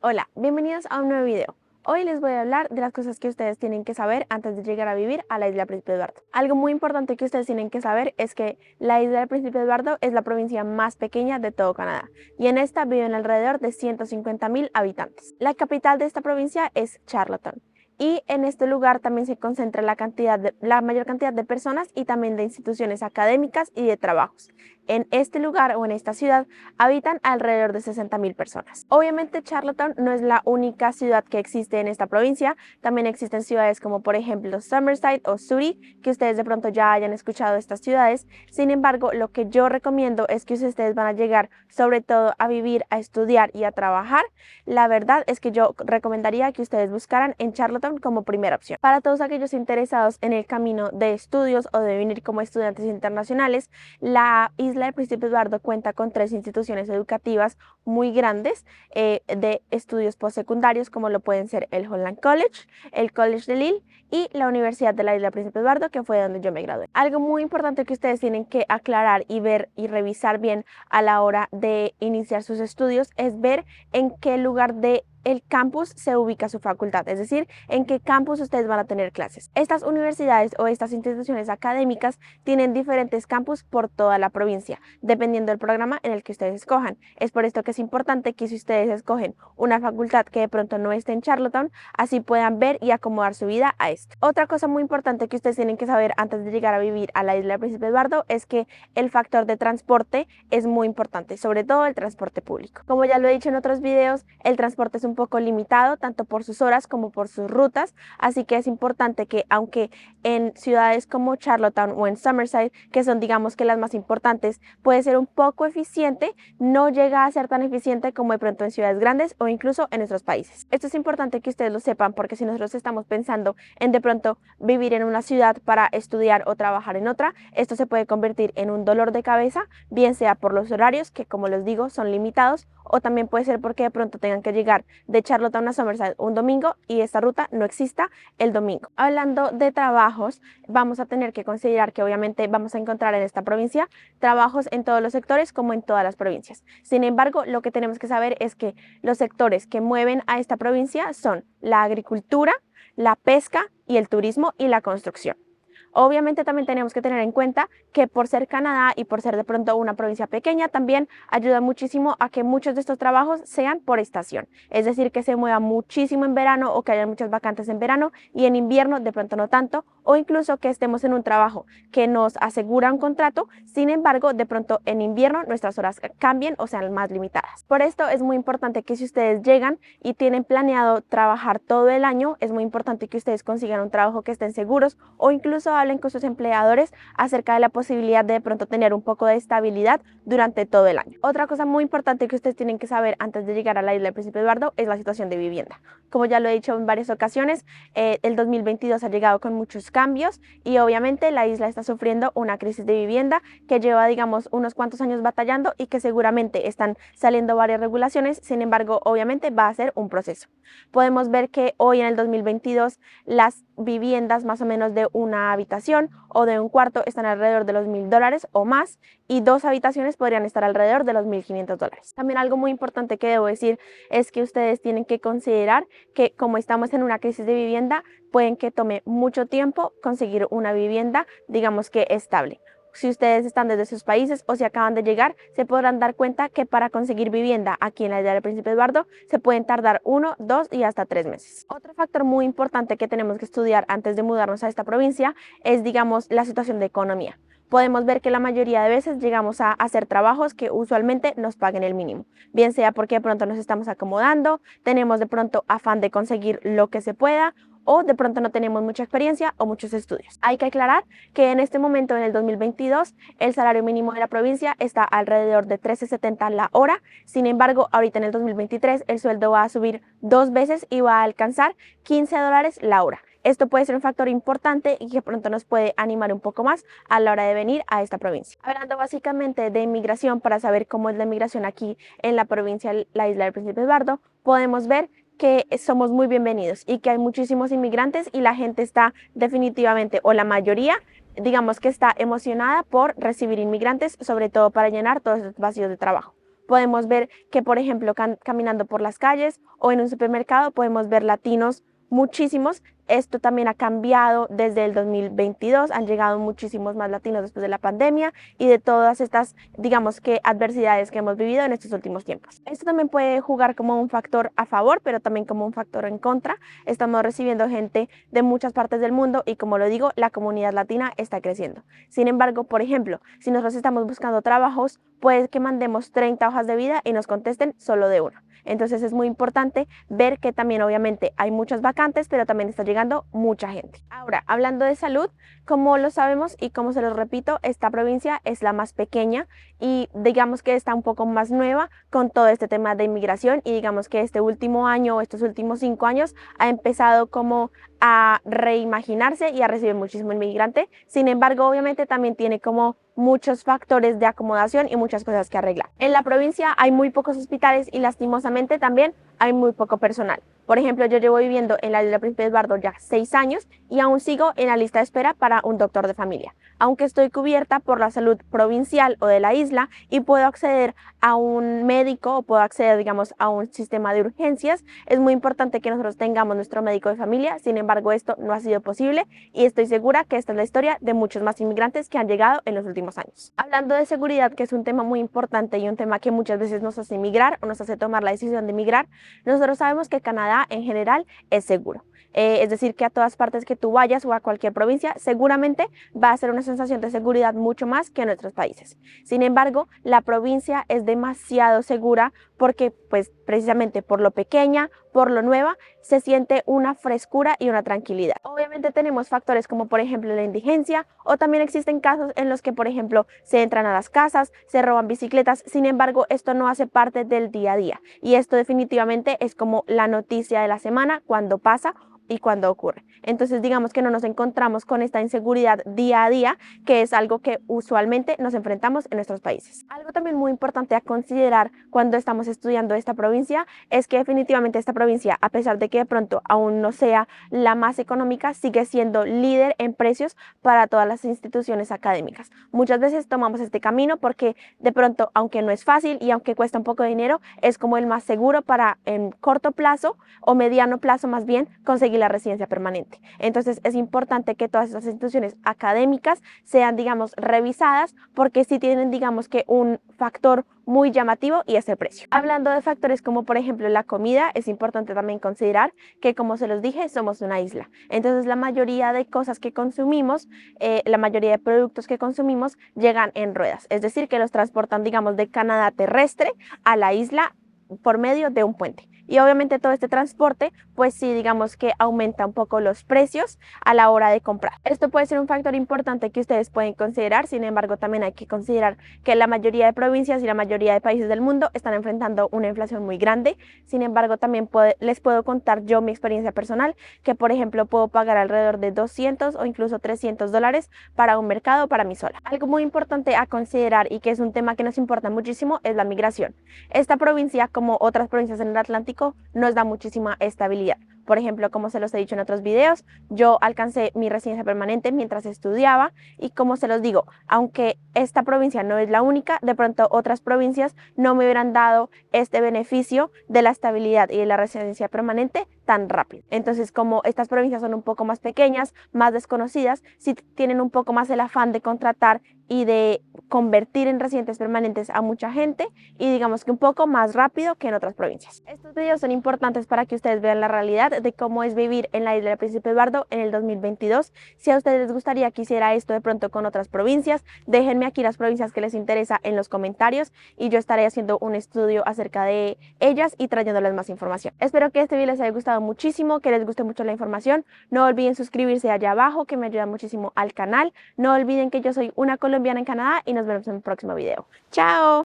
Hola, bienvenidos a un nuevo video. Hoy les voy a hablar de las cosas que ustedes tienen que saber antes de llegar a vivir a la isla Príncipe Eduardo. Algo muy importante que ustedes tienen que saber es que la isla del Príncipe Eduardo es la provincia más pequeña de todo Canadá y en esta viven alrededor de 150,000 habitantes. La capital de esta provincia es Charlottetown. Y en este lugar también se concentra la mayor cantidad de personas y también de instituciones académicas y de trabajos. En este lugar o en esta ciudad habitan alrededor de 60,000 personas. Obviamente Charlottetown no es la única ciudad que existe en esta provincia, también existen ciudades como por ejemplo Summerside o Surrey, que ustedes de pronto ya hayan escuchado de estas ciudades. Sin embargo, lo que yo recomiendo es que si ustedes van a llegar sobre todo a vivir, a estudiar y a trabajar, la verdad es que yo recomendaría que ustedes buscaran en Charlottetown como primera opción. Para todos aquellos interesados en el camino de estudios o de venir como estudiantes internacionales, la isla del Príncipe Eduardo cuenta con 3 instituciones educativas muy grandes de estudios postsecundarios, como lo pueden ser el Holland College, el College de Lille y la Universidad de la Isla Príncipe Eduardo, que fue donde yo me gradué. Algo muy importante que ustedes tienen que aclarar y ver y revisar bien a la hora de iniciar sus estudios es ver en qué lugar de el campus se ubica su facultad, es decir, en qué campus ustedes van a tener clases. Estas universidades o estas instituciones académicas tienen diferentes campus por toda la provincia, dependiendo del programa en el que ustedes escojan. Es por esto que es importante que si ustedes escogen una facultad que de pronto no esté en Charlottetown, así puedan ver y acomodar su vida a esto. Otra cosa muy importante que ustedes tienen que saber antes de llegar a vivir a la isla del Príncipe Eduardo es que el factor de transporte es muy importante, sobre todo el transporte público. Como ya lo he dicho en otros videos, el transporte es un poco limitado tanto por sus horas como por sus rutas, así que es importante que aunque en ciudades como Charlottetown o en Summerside, que son digamos que las más importantes, puede ser un poco eficiente, no llega a ser tan eficiente como de pronto en ciudades grandes o incluso en nuestros países. Esto es importante que ustedes lo sepan porque si nosotros estamos pensando en de pronto vivir en una ciudad para estudiar o trabajar en otra, esto se puede convertir en un dolor de cabeza, bien sea por los horarios que como les digo son limitados, o también puede ser porque de pronto tengan que llegar de Charlottetown a Summerside un domingo y esta ruta no exista el domingo. Hablando de trabajos, vamos a tener que considerar que obviamente vamos a encontrar en esta provincia trabajos en todos los sectores como en todas las provincias. Sin embargo, lo que tenemos que saber es que los sectores que mueven a esta provincia son la agricultura, la pesca y el turismo y la construcción. Obviamente también tenemos que tener en cuenta que por ser Canadá y por ser de pronto una provincia pequeña también ayuda muchísimo a que muchos de estos trabajos sean por estación, es decir, que se mueva muchísimo en verano o que haya muchas vacantes en verano y en invierno de pronto no tanto, o incluso que estemos en un trabajo que nos asegura un contrato, sin embargo de pronto en invierno nuestras horas cambien o sean más limitadas. Por esto es muy importante que si ustedes llegan y tienen planeado trabajar todo el año, es muy importante que ustedes consigan un trabajo que estén seguros o incluso hablen con sus empleadores acerca de la posibilidad de pronto tener un poco de estabilidad durante todo el año. Otra cosa muy importante que ustedes tienen que saber antes de llegar a la isla del Príncipe Eduardo es la situación de vivienda. Como ya lo he dicho en varias ocasiones, el 2022 ha llegado con muchos cambios y obviamente la isla está sufriendo una crisis de vivienda que lleva digamos unos cuantos años batallando y que seguramente están saliendo varias regulaciones, sin embargo obviamente va a ser un proceso. Podemos ver que hoy en el 2022 las viviendas más o menos de una habitación o de un cuarto están alrededor de los $1,000 o más y 2 habitaciones podrían estar alrededor de los $1,500. También algo muy importante que debo decir es que ustedes tienen que considerar que como estamos en una crisis de vivienda, pueden que tome mucho tiempo conseguir una vivienda, digamos que estable. Si ustedes están desde sus países o si acaban de llegar, se podrán dar cuenta que para conseguir vivienda aquí en la isla del Príncipe Eduardo se pueden tardar 1, 2 y hasta 3 meses. Otro factor muy importante que tenemos que estudiar antes de mudarnos a esta provincia es, digamos, la situación de economía. Podemos ver que la mayoría de veces llegamos a hacer trabajos que usualmente nos paguen el mínimo, bien sea porque de pronto nos estamos acomodando, tenemos de pronto afán de conseguir lo que se pueda, o de pronto no tenemos mucha experiencia o muchos estudios. Hay que aclarar que en este momento, en el 2022, el salario mínimo de la provincia está alrededor de $13.70 la hora. Sin embargo, ahorita en el 2023 el sueldo va a subir 2 veces y va a alcanzar $15 la hora. Esto puede ser un factor importante y que pronto nos puede animar un poco más a la hora de venir a esta provincia. Hablando básicamente de inmigración, para saber cómo es la inmigración aquí en la provincia, la isla del Príncipe Eduardo, podemos ver que somos muy bienvenidos y que hay muchísimos inmigrantes y la gente está definitivamente, o la mayoría, digamos que está emocionada por recibir inmigrantes, sobre todo para llenar todos esos vacíos de trabajo. podemos ver que, por ejemplo, caminando por las calles o en un supermercado podemos ver latinos muchísimos. Esto también ha cambiado desde el 2022, han llegado muchísimos más latinos después de la pandemia y de todas estas, digamos que, adversidades que hemos vivido en estos últimos tiempos. Esto también puede jugar como un factor a favor, pero también como un factor en contra. Estamos recibiendo gente de muchas partes del mundo y, como lo digo, la comunidad latina está creciendo. Sin embargo, por ejemplo, si nosotros estamos buscando trabajos, puede que mandemos 30 hojas de vida y nos contesten solo de una. Entonces es muy importante ver que también obviamente hay muchas vacantes, pero también está llegando mucha gente. Ahora, hablando de salud, como lo sabemos y como se los repito, esta provincia es la más pequeña y digamos que está un poco más nueva con todo este tema de inmigración, y digamos que este último año o estos últimos 5 años ha empezado como a reimaginarse y a recibir muchísimo inmigrante. Sin embargo, obviamente también tiene como muchos factores de acomodación y muchas cosas que arreglar. En la provincia hay muy pocos hospitales y lastimosamente también hay muy poco personal. Por ejemplo, yo llevo viviendo en la isla Príncipe Eduardo ya 6 años y aún sigo en la lista de espera para un doctor de familia. Aunque estoy cubierta por la salud provincial o de la isla y puedo acceder a un médico o puedo acceder, digamos, a un sistema de urgencias, es muy importante que nosotros tengamos nuestro médico de familia. Sin embargo, esto no ha sido posible y estoy segura que esta es la historia de muchos más inmigrantes que han llegado en los últimos años. Hablando de seguridad, que es un tema muy importante y un tema que muchas veces nos hace emigrar o nos hace tomar la decisión de emigrar, nosotros sabemos que Canadá en general es seguro. Es decir, que a todas partes que tú vayas o a cualquier provincia, seguramente va a ser una sensación de seguridad mucho más que en otros países. Sin embargo, la provincia es demasiado segura porque, pues, precisamente por lo pequeña, por lo nueva, se siente una frescura y una tranquilidad. Obviamente tenemos factores como, por ejemplo, la indigencia, o también existen casos en los que, por ejemplo, se entran a las casas, se roban bicicletas. Sin embargo, esto no hace parte del día a día y esto definitivamente es como la noticia de la semana cuando pasa y cuando ocurre. Entonces, digamos que no nos encontramos con esta inseguridad día a día, que es algo que usualmente nos enfrentamos en nuestros países. Algo también muy importante a considerar cuando estamos estudiando esta provincia es que definitivamente esta provincia, a pesar de que de pronto aún no sea la más económica, sigue siendo líder en precios para todas las instituciones académicas. Muchas veces tomamos este camino porque de pronto, aunque no es fácil y aunque cuesta un poco de dinero, es como el más seguro para en corto plazo o mediano plazo más bien conseguir la residencia permanente. Entonces es importante que todas estas instituciones académicas sean, digamos, revisadas porque sí tienen, digamos, que un factor muy llamativo y es el precio. Hablando de factores como por ejemplo la comida, es importante también considerar que, como se los dije, somos una isla. Entonces la mayoría de cosas que consumimos, la mayoría de productos que consumimos llegan en ruedas, es decir, que los transportan, digamos, de Canadá terrestre a la isla por medio de un puente. Y obviamente todo este transporte, pues sí, digamos que aumenta un poco los precios a la hora de comprar. Esto puede ser un factor importante que ustedes pueden considerar. Sin embargo, también hay que considerar que la mayoría de provincias y la mayoría de países del mundo están enfrentando una inflación muy grande. Sin embargo, también les puedo contar yo mi experiencia personal, que por ejemplo puedo pagar alrededor de 200 o incluso $300 para un mercado para mí sola. Algo muy importante a considerar y que es un tema que nos importa muchísimo es la migración. Esta provincia, como otras provincias en el Atlántico, nos da muchísima estabilidad. Por ejemplo, como se los he dicho en otros videos, yo alcancé mi residencia permanente mientras estudiaba y, como se los digo, aunque esta provincia no es la única, de pronto otras provincias no me hubieran dado este beneficio de la estabilidad y de la residencia permanente tan rápido. Entonces, como estas provincias son un poco más pequeñas, más desconocidas, sí tienen un poco más el afán de contratar y de convertir en residentes permanentes a mucha gente, y digamos que un poco más rápido que en otras provincias. Estos videos son importantes para que ustedes vean la realidad de cómo es vivir en la isla del Príncipe Eduardo en el 2022. Si a ustedes les gustaría que hiciera esto de pronto con otras provincias, déjenme aquí las provincias que les interesa en los comentarios y yo estaré haciendo un estudio acerca de ellas y trayéndoles más información. Espero que este video les haya gustado muchísimo, que les guste mucho la información. No olviden suscribirse allá abajo, que me ayuda muchísimo al canal. No olviden que yo soy una colombiana en Canadá y nos vemos en el próximo video. ¡Chao!